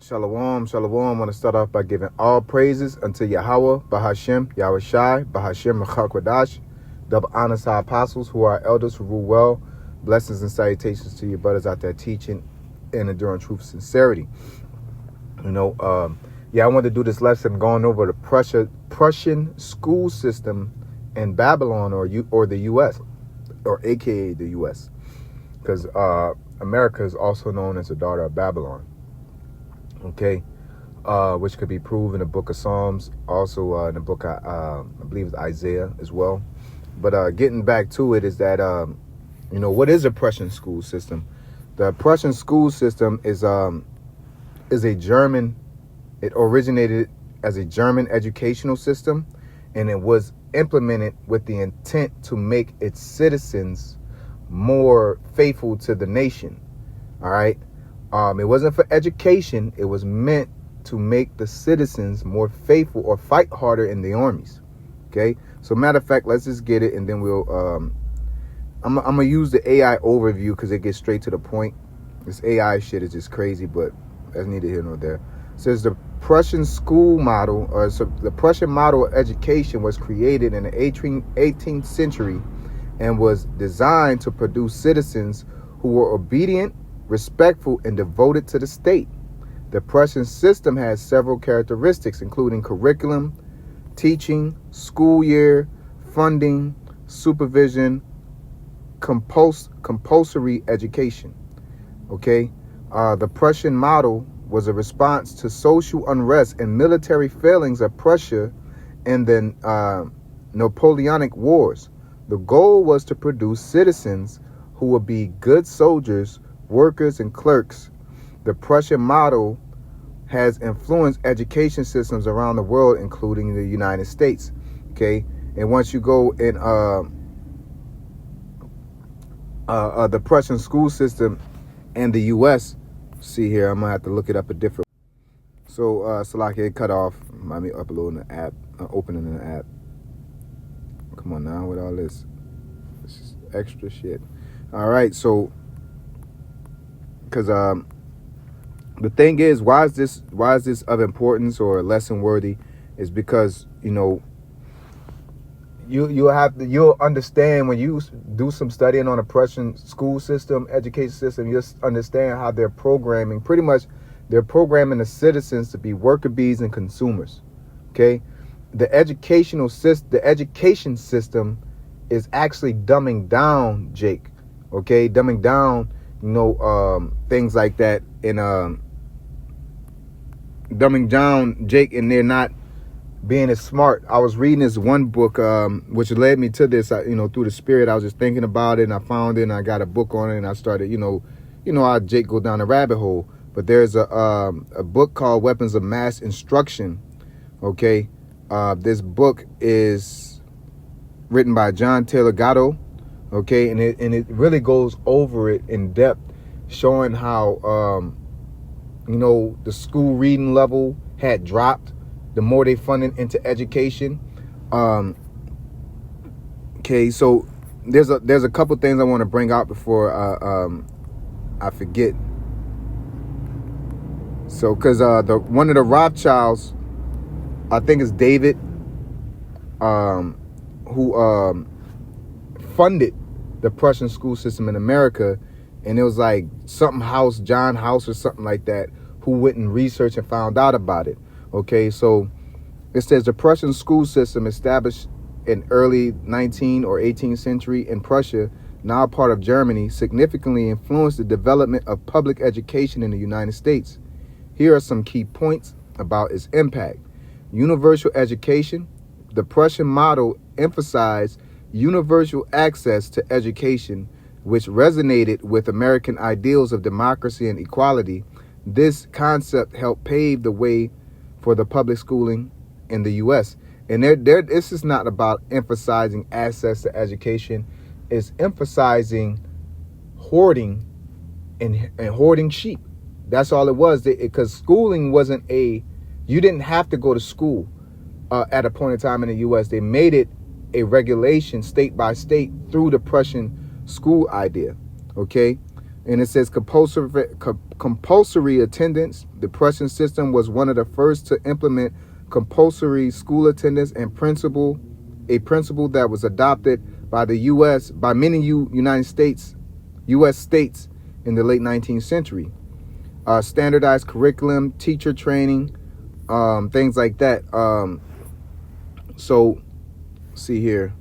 Shalom, shalom. I want to start off by giving all praises unto Yahweh, Bahashem, Yahweh Shai, Bahashem, Mechakwadash, double honors to our apostles who are elders who rule well. Blessings and salutations to your brothers out there teaching and enduring truth and sincerity. I wanted to do this lesson going over the Prussian school system in Babylon or the U.S. or AKA the U.S. because America is also known as the daughter of Babylon. Okay, which could be proved in the book of Psalms, also in the book, I believe it's Isaiah as well. But getting back to it is that, what is a Prussian school system? The Prussian school system is a German, it originated as a German educational system, and it was implemented with the intent to make its citizens more faithful to the nation. All right. It wasn't for education. It was meant to make the citizens more faithful or fight harder in the armies. Okay. So matter of fact, let's just get it. And then we'll, I'm going to use the AI overview because it gets straight to the point. This AI shit is just crazy, but that's neither here nor there. It says the Prussian school model, the Prussian model of education was created in the 18th century and was designed to produce citizens who were obedient, respectful, and devoted to the state. The Prussian system has several characteristics, including curriculum, teaching, school year, funding, supervision, compulsory education. Okay, the Prussian model was a response to social unrest and military failings of Prussia in the Napoleonic Wars. The goal was to produce citizens who would be good soldiers, workers, and clerks. The Prussian model has influenced education systems around the world, including the United States. Okay, and once you go in the Prussian school system in the U.S., see here, I'm gonna have to look it up a different. So, Salaki, it cut off. Mind me uploading the app, opening the app. Come on now, with all this is extra shit. All right, so. Because the thing is, why is this of importance or lesson worthy? Is because you'll understand when you do some studying on a Prussian school system, education system. You'll understand how they're programming. Pretty much, they're programming the citizens to be worker bees and consumers. Okay, the education system is actually dumbing down Jake. Okay, dumbing down. Things like that, and dumbing down Jake, and they're not being as smart. I was reading this one book, which led me to this, through the spirit. I was just thinking about it, and I found it, and I got a book on it, and I started, how Jake go down the rabbit hole. But there's a book called Weapons of Mass Instruction. Okay, this book is written by John Taylor Gatto. Okay, and it really goes over it in depth, showing how the school reading level had dropped the more they funded into education. Okay, so there's a couple things I want to bring out before I forget. So, because one of the Rothschilds, I think it's David, who funded the Prussian school system in America, and it was like John House or something like that, who went and researched and found out about it. Okay, so it says the Prussian school system, established in early 19th or 18th century in Prussia, now part of Germany, significantly influenced the development of public education in the United States. Here are some key points about its impact. Universal education. The Prussian model emphasized universal access to education, which resonated with American ideals of democracy and equality. This concept helped pave the way for the public schooling in the U.S. And this is not about emphasizing access to education. It's emphasizing hoarding and hoarding sheep. That's all it was. Because schooling wasn't you didn't have to go to school at a point in time in the U.S. They made it a regulation state by state through the Prussian school idea. Okay. And it says compulsory attendance. The Prussian system was one of the first to implement compulsory school attendance and a principle that was adopted by the U.S. by many U.S. states in the late 19th century. Standardized curriculum, teacher training, things like that. So, see here.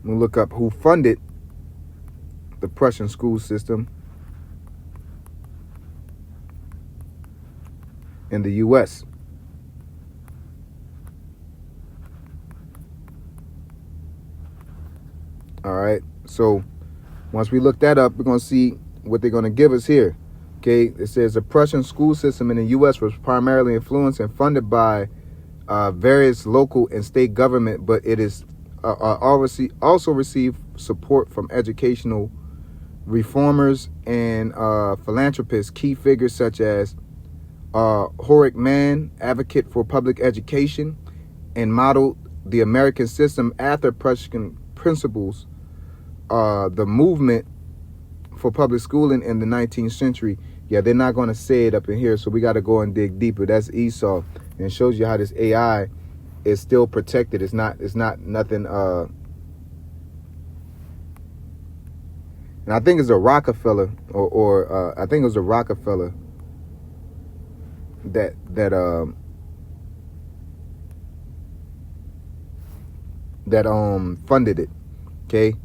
We'll look up who funded the Prussian school system in the U.S. All right. So once we look that up, we're going to see what they're going to give us here. Okay. It says the Prussian school system in the U.S. was primarily influenced and funded by various local and state government, but it is also received support from educational reformers and philanthropists. Key figures such as Horace Mann, advocate for public education, and modeled the American system after Prussian principles. The movement for public schooling in the 19th century. Yeah, they're not going to say it up in here, so we got to go and dig deeper. That's Esau, and it shows you how this AI is still protected. It's not nothing. And I think it's a Rockefeller, or I think it was a Rockefeller that funded it. Okay,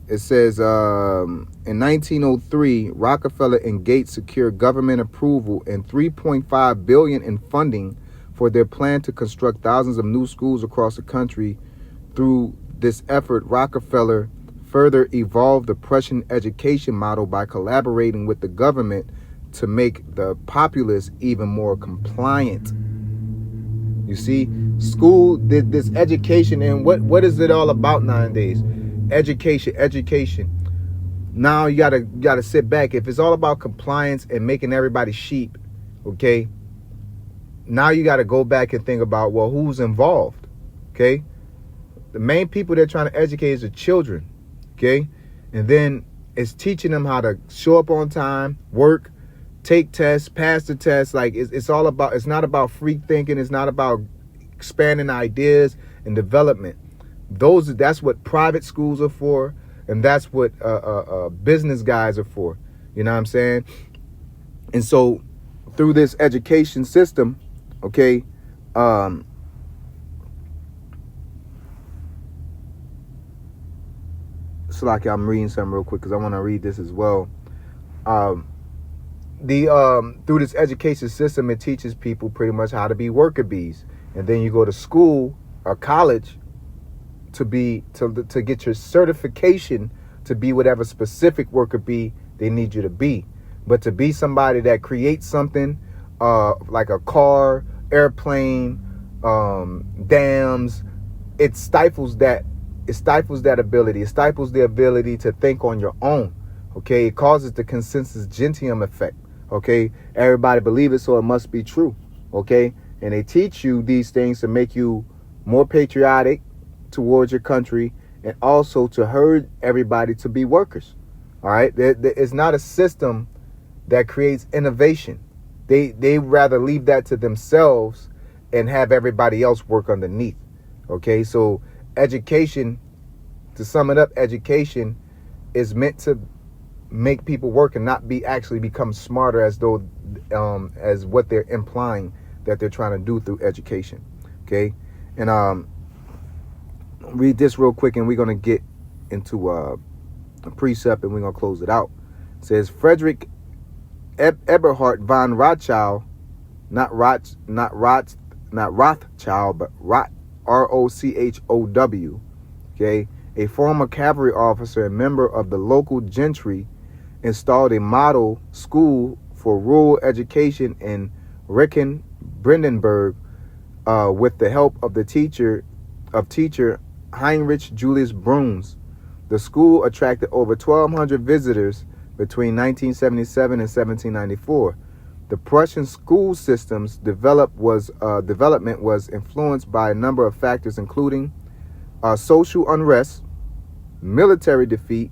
it says in 1903, Rockefeller and Gates secured government approval and $3.5 billion in funding for their plan to construct thousands of new schools across the country. Through this effort, Rockefeller further evolved the Prussian education model by collaborating with the government to make the populace even more compliant. You see, school did this education, and what is it all about nowadays? Education. Now you gotta sit back. If it's all about compliance and making everybody sheep, okay, now you got to go back and think about, well, who's involved? Okay, the main people they're trying to educate is the children. Okay, and then it's teaching them how to show up on time, work, take tests, pass the tests. Like it's all about. It's not about free thinking. It's not about expanding ideas and development. That's what private schools are for, and that's what business guys are for. You know what I'm saying? And so through this education system, okay, so like I'm reading something real quick because I want to read this as well. Through this education system, it teaches people pretty much how to be worker bees, and then you go to school or college to get your certification to be whatever specific worker bee they need you to be. But to be somebody that creates something like a car, airplane, dams, it stifles that ability. It stifles the ability to think on your own. Okay, it causes the consensus gentium effect. Okay, everybody believe it, so it must be true. Okay, and they teach you these things to make you more patriotic towards your country, and also to herd everybody to be workers. All right, it's not a system that creates innovation. They rather leave that to themselves and have everybody else work underneath. Okay, so education, to sum it up, education is meant to make people work and not actually become smarter, as though as what they're implying that they're trying to do through education. Okay, and read this real quick, and we're gonna get into a precept, and we're gonna close it out. It says Frederick Eberhard von Rothschild, not Rothschild, but Rochow. Okay, a former cavalry officer and member of the local gentry, installed a model school for rural education in Ricken, Brandenburg, with the help of teacher Heinrich Julius Bruns. The school attracted over 1,200 visitors between 1977 and 1794. The Prussian school system's development was influenced by a number of factors, including social unrest, military defeat,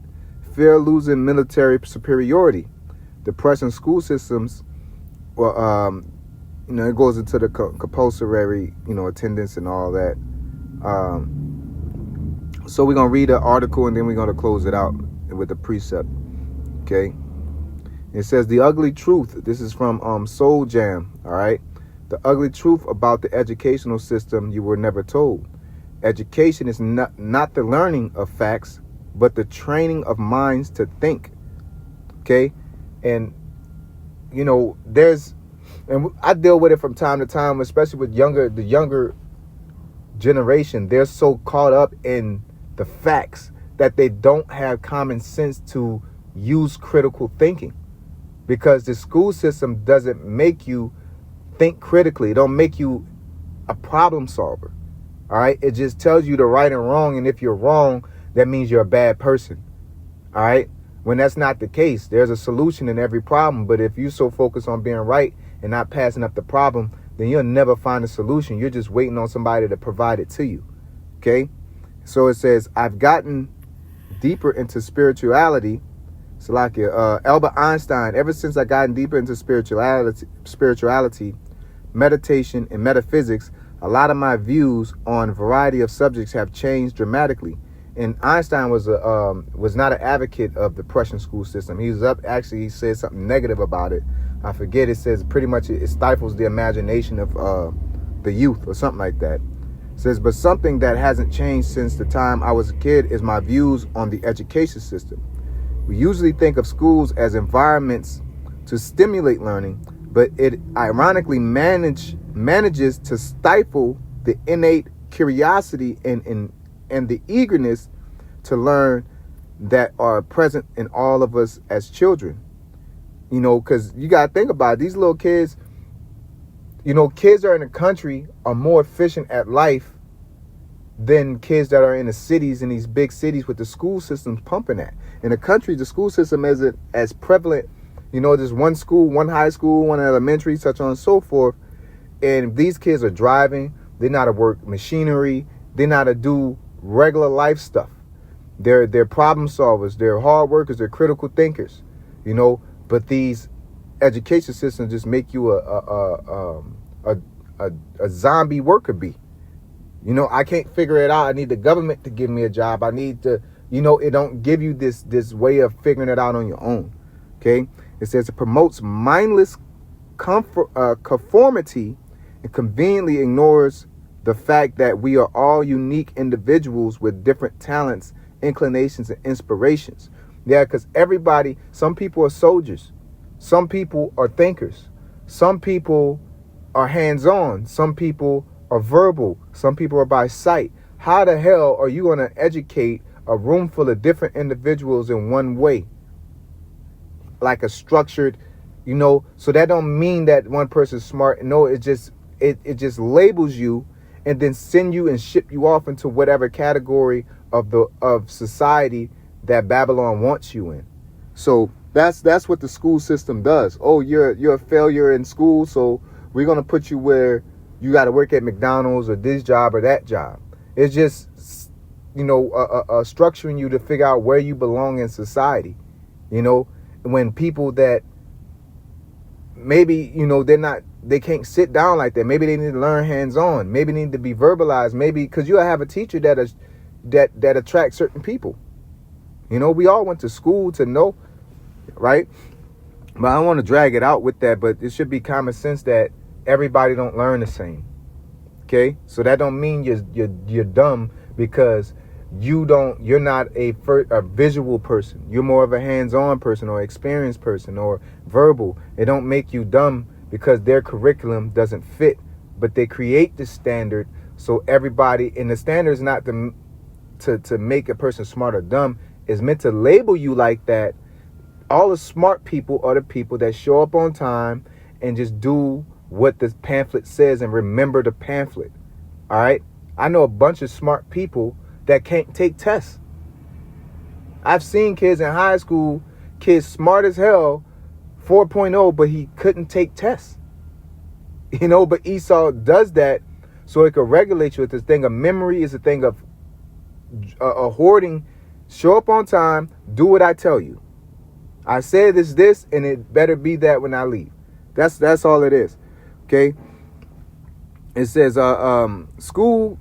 fear losing military superiority. The Prussian school systems, well, it goes into the compulsory, attendance and all that. So we're going to read the article and then we're going to close it out with a precept. Okay. It says the ugly truth. This is from Soul Jam. All right. The ugly truth about the educational system you were never told. Education is not the learning of facts, but the training of minds to think. Okay. And, and I deal with it from time to time, especially with the younger generation. They're so caught up in the facts that they don't have common sense to use critical thinking, because the school system doesn't make you think critically. It don't make you a problem solver. All right. It just tells you the right and wrong. And if you're wrong, that means you're a bad person. All right. When that's not the case, there's a solution in every problem. But if you so focus on being right and not passing up the problem, then you'll never find a solution. You're just waiting on somebody to provide it to you. Okay. So it says, I've gotten deeper into spirituality. So like Albert Einstein, ever since I gotten deeper into spirituality, meditation, and metaphysics, a lot of my views on a variety of subjects have changed dramatically. And Einstein was not an advocate of the Prussian school system. He said something negative about it. I forget. It says pretty much it stifles the imagination of the youth or something like that. It says, but something that hasn't changed since the time I was a kid is my views on the education system. We usually think of schools as environments to stimulate learning, but it ironically manages to stifle the innate curiosity and the eagerness to learn that are present in all of us as children. Because you got to think about it. These little kids, kids that are in the country are more efficient at life than kids that are in the cities, in these big cities with the school systems pumping at. In the country, the school system isn't as prevalent. There's one school, one high school, one elementary, such on and so forth. And these kids are driving. They know how to work machinery. They know how to do regular life stuff. They're problem solvers. They're hard workers. They're critical thinkers. But these education systems just make you a zombie worker bee. I can't figure it out. I need the government to give me a job. I need to, it don't give you this way of figuring it out on your own. Okay. It says it promotes mindless conformity and conveniently ignores the fact that we are all unique individuals with different talents, inclinations, and inspirations. Yeah, because some people are soldiers. Some people are thinkers. Some people are hands-on. Some people are verbal. Some people are by sight. How the hell are you going to educate a room full of different individuals in one way? Like a structured, so that don't mean that one person's smart. No, it just labels you and then send you and ship you off into whatever category of society that Babylon wants you in. So that's what the school system does. Oh, you're a failure in school, so we're gonna put you where you got to work at McDonald's or this job or that job. It's just structuring you to figure out where you belong in society. When people that maybe they can't sit down like that. Maybe they need to learn hands-on. Maybe they need to be verbalized. Maybe because you'll have a teacher that attracts certain people. We all went to school to know, right? But I don't want to drag it out with that. But it should be common sense that everybody don't learn the same. Okay, so that don't mean you're dumb because you're not a visual person. You're more of a hands-on person or experienced person or verbal. It don't make you dumb because their curriculum doesn't fit, but they create the standard so everybody, and the standard is not to make a person smart or dumb. It's meant to label you like that. All the smart people are the people that show up on time and just do what the pamphlet says and remember the pamphlet. All right. I know a bunch of smart people that can't take tests. I've seen kids in high school, kids smart as hell, 4.0, but he couldn't take tests. But Esau does that so it could regulate you with this thing of memory is a thing of hoarding Show up on time. Do what I tell you. I said this, and it better be that when I leave. That's all it is. Okay. It says, school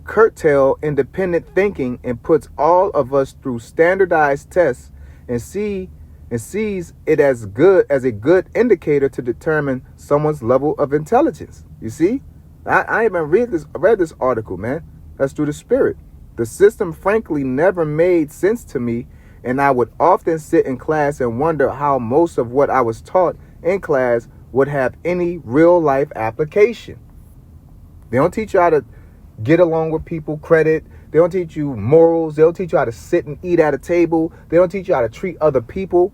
curtail independent thinking and puts all of us through standardized tests and sees it as a good indicator to determine someone's level of intelligence. You see, I even read this article, man. That's through the Spirit. The system, frankly, never made sense to me, and I would often sit in class and wonder how most of what I was taught in class would have any real life application. They don't teach you how to get along with people, credit. They don't teach you morals. They don't teach you how to sit and eat at a table. They don't teach you how to treat other people.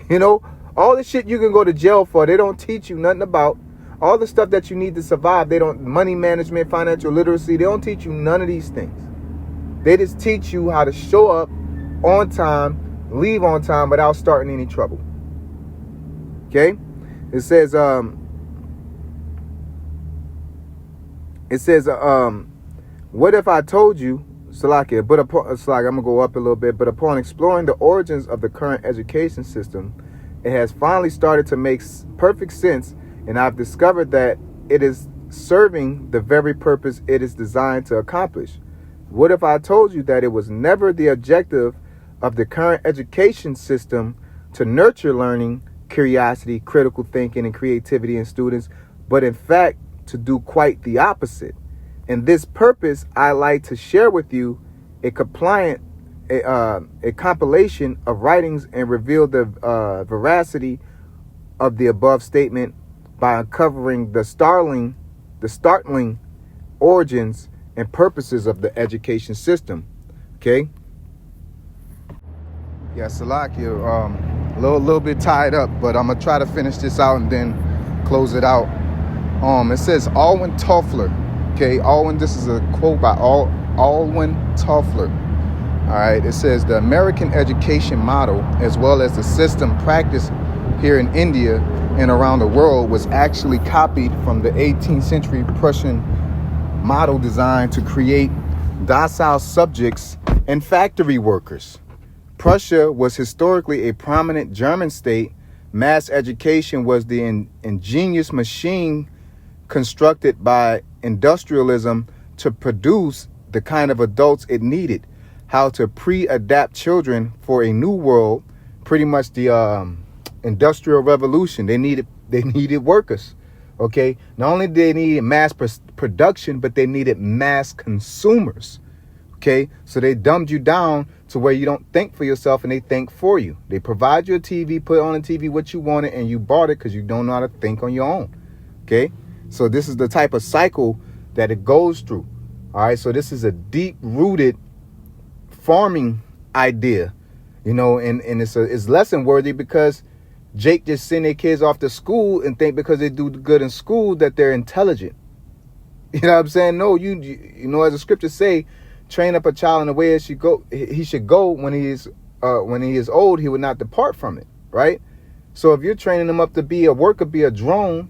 You know, all the shit you can go to jail for, they don't teach you nothing about. All the stuff that you need to survive, money management, financial literacy, they don't teach you none of these things. They just teach you how to show up on time, leave on time without starting any trouble. Okay? It says, what if I told you, Salakia, I'm going to go up a little bit, but upon exploring the origins of the current education system, it has finally started to make perfect sense, and I've discovered that it is serving the very purpose it is designed to accomplish. What if I told you that it was never the objective of the current education system to nurture learning, curiosity, critical thinking, and creativity in students, but in fact to do quite the opposite? And this purpose, I like to share with you a compilation of writings and reveal the veracity of the above statement by uncovering the startling origins and purposes of the education system. Okay. Yeah, Salakia, a little bit tied up, but I'm gonna try to finish this out and then close it out. It says Alwyn Toffler. Okay, Alwyn, this is a quote by Alwyn Toffler. All right, it says the American education model, as well as the system practiced here in India and around the world, was actually copied from the 18th century Prussian model designed to create docile subjects and factory workers. Prussia was historically a prominent German state. Mass education was the ingenious machine constructed by industrialism to produce the kind of adults it needed. How to pre-adapt children for a new world, pretty much the industrial revolution. They needed workers. Okay, not only did they need mass production, but they needed mass consumers. Okay, so they dumbed you down to where you don't think for yourself and they think for you. They provide you a TV, put on the TV what you wanted, and you bought it because you don't know how to think on your own. Okay, so this is the type of cycle that it goes through. All right, so this is a deep-rooted farming idea, you know, and it's lesson worthy because Jake just send their kids off to school and think because they do good in school that they're intelligent. You know what I'm saying? No, you know, as the scriptures say, train up a child in the way he should go when he is old, he would not depart from it, right? So if you're training them up to be a worker, be a drone,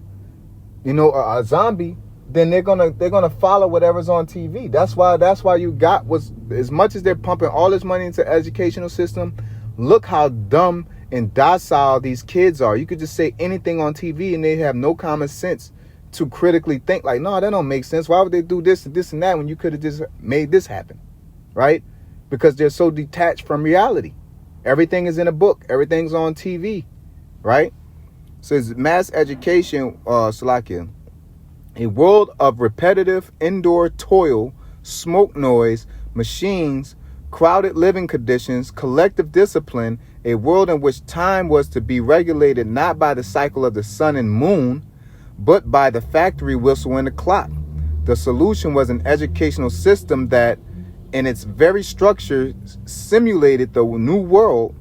you know, a zombie, then they're gonna follow whatever's on TV. That's why you got as much as they're pumping all this money into the educational system. Look how dumb and docile these kids are. You could just say anything on TV and they have no common sense to critically think like, no, that don't make sense. Why would they do this and this and that when you could have just made this happen, right? Because they're so detached from reality. Everything is in a book. Everything's on TV, right? So it's mass education, Salakia. A world of repetitive indoor toil, smoke noise, machines, crowded living conditions, collective discipline, a world in which time was to be regulated not by the cycle of the sun and moon, but by the factory whistle and the clock. The solution was an educational system that, in its very structure, simulated the new world,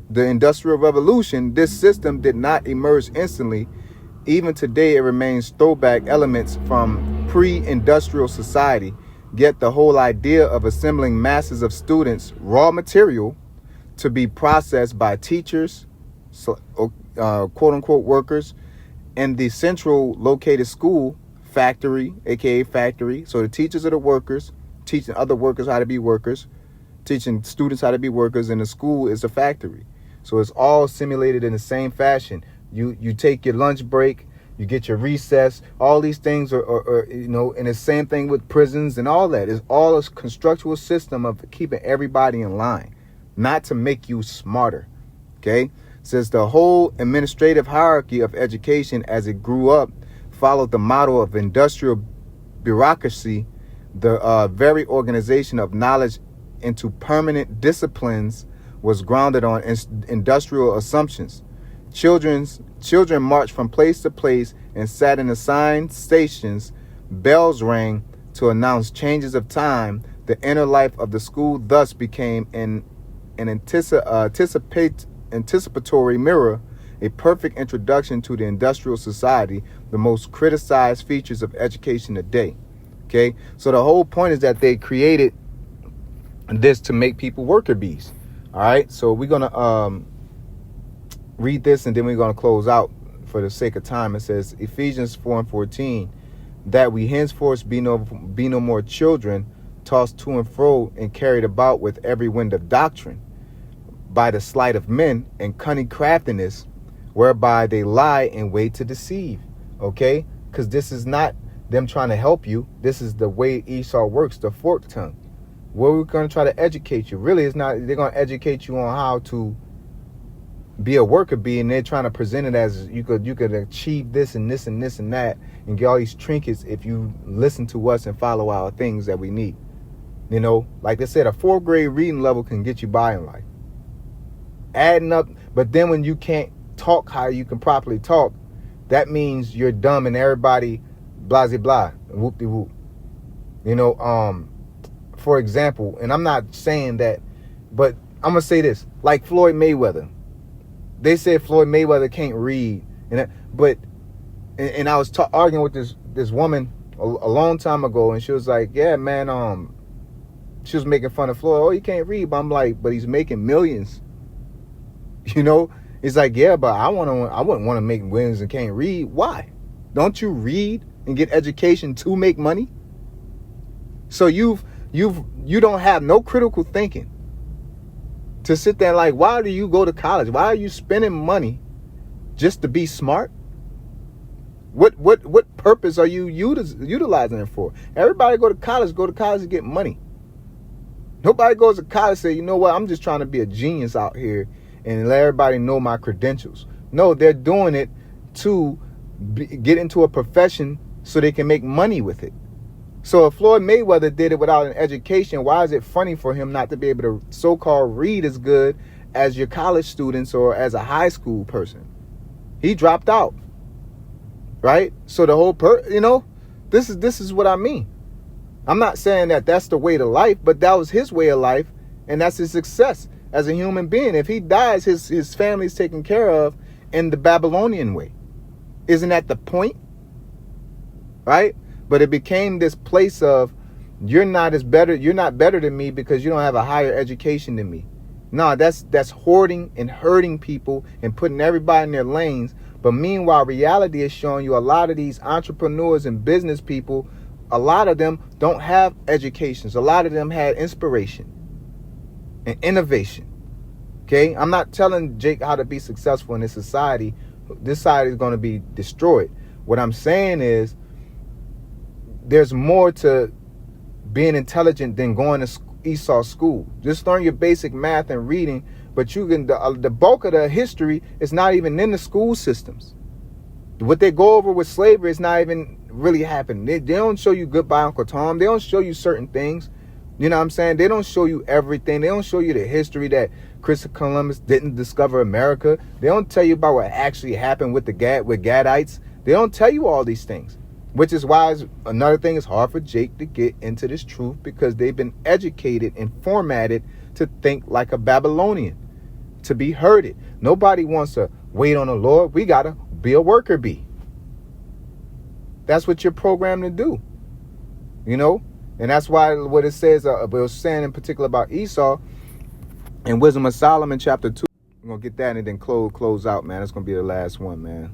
the Industrial Revolution. This system did not emerge instantly. Even today, it remains throwback elements from pre-industrial society. Yet the whole idea of assembling masses of students, raw material, to be processed by teachers, quote-unquote workers, and the central located school, factory, aka factory. So the teachers are the workers, teaching other workers how to be workers. teaching students how to be workers, and the school is a factory. So it's all simulated in the same fashion. You take your lunch break, you get your recess. All these things are and the same thing with prisons and all that. It's all a constructual system of keeping everybody in line, not to make you smarter. Okay? Says the whole administrative hierarchy of education as it grew up followed the model of industrial bureaucracy, the very organization of knowledge into permanent disciplines was grounded on industrial assumptions. Children marched from place to place and sat in assigned stations. Bells rang to announce changes of time. The inner life of the school thus became an anticipatory mirror, a perfect introduction to the industrial society, the most criticized features of education today. Okay, so the whole point is that they created this to make people worker bees. All right, so we're gonna read this and then we're gonna close out for the sake of time. It says Ephesians 4:14, that we henceforth be no more children, tossed to and fro and carried about with every wind of doctrine, by the sleight of men and cunning craftiness, whereby they lie in wait to deceive. Okay, because this is not them trying to help you. This is the way Esau works, the forked tongue. Where we're going to try to educate you. Really, it's not. They're going to educate you on how to be a worker bee, and they're trying to present it as you could achieve this and this and this and that and get all these trinkets if you listen to us and follow our things that we need. You know, like they said, a 4th grade reading level can get you by in life. Adding up, but then when you can't talk how you can properly talk, that means you're dumb and everybody blah blah blah, whoop de whoop. You know, for example, and I'm not saying that, but I'm gonna say this: like Floyd Mayweather, they said Floyd Mayweather can't read, and I was arguing with this woman a long time ago, and she was like, "Yeah, man," she was making fun of Floyd. Oh, he can't read, but I'm like, but he's making millions. You know, it's like, yeah, but I wouldn't want to make millions and can't read. Why? Don't you read and get education to make money? So you don't have no critical thinking to sit there like, why do you go to college? Why are you spending money just to be smart? What purpose are you utilizing it for? Everybody go to college to get money. Nobody goes to college and say, you know what, I'm just trying to be a genius out here and let everybody know my credentials. No, they're doing it to get into a profession so they can make money with it. So if Floyd Mayweather did it without an education, why is it funny for him not to be able to so-called read as good as your college students or as a high school person? He dropped out, right? So the whole this is what I mean. I'm not saying that that's the way to life, but that was his way of life, and that's his success as a human being. If he dies, his family's taken care of in the Babylonian way. Isn't that the point? Right? But it became this place of you're not better than me because you don't have a higher education than me. No, that's hoarding and hurting people and putting everybody in their lanes. But meanwhile, reality is showing you a lot of these entrepreneurs and business people, a lot of them don't have educations. A lot of them had inspiration and innovation. Okay? I'm not telling Jake how to be successful in this society. This society is going to be destroyed. What I'm saying is there's more to being intelligent than going to Esau school. Just learn your basic math and reading, but you can the bulk of the history is not even in the school systems. What they go over with slavery is not even really happening. They don't show you Goodbye Uncle Tom. They don't show you certain things. You know what I'm saying? They don't show you everything. They don't show you the history that Christopher Columbus didn't discover America. They don't tell you about what actually happened with Gadites. They don't tell you all these things, which is why another thing is hard for Jake to get into this truth, because they've been educated and formatted to think like a Babylonian, to be herded. Nobody wants to wait on the Lord. We got to be a worker bee. That's what you're programmed to do, you know? And that's why what it says, it was saying in particular about Esau in Wisdom of Solomon chapter 2. We're going to get that and then close out, man. It's going to be the last one, man.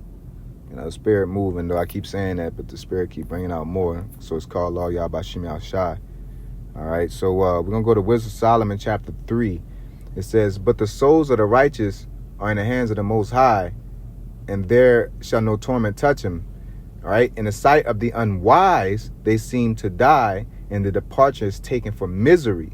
You know, the spirit moving, though I keep saying that, but the spirit keep bringing out more. So it's called Law Yah Bashim Yah Shai. All right, so we're going to go to Wisdom of Solomon chapter 3. It says, but the souls of the righteous are in the hands of the Most High, and there shall no torment touch him. All right, in the sight of the unwise, they seem to die, and the departure is taken for misery.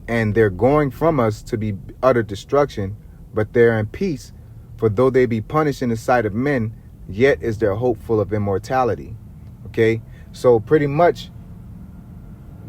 And they're going from us to be utter destruction, but they're in peace. For though they be punished in the sight of men, yet is their hope full of immortality. Okay, so pretty much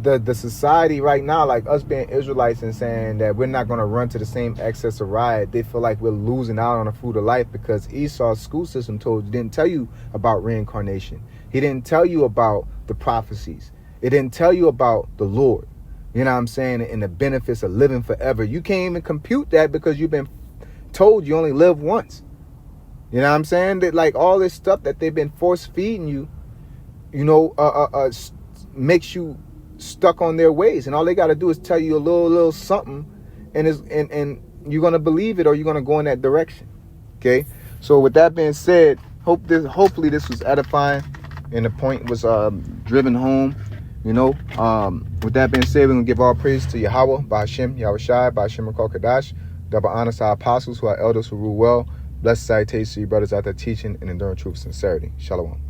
the society right now, like us being Israelites and saying that we're not going to run to the same excess of riot, they feel like we're losing out on the fruit of life because Esau's school system didn't tell you about reincarnation. He didn't tell you about the prophecies. It didn't tell you about the Lord. You know what I'm saying? And the benefits of living forever. You can't even compute that because you've been told you only live once. You know what I'm saying? That like all this stuff that they've been force feeding you, makes you stuck on their ways, and all they got to do is tell you a little something, and you're gonna believe it, or you're gonna go in that direction. Okay, so with that being said, hopefully this was edifying and the point was driven home. With that being said, we're gonna give all praise to Yahweh, Bahashem, Yahweh Shai, Bahashem Kadash, double honor to our apostles who are elders who rule well. Blessed salutations to you brothers out there teaching and enduring truth with sincerity. Shalom.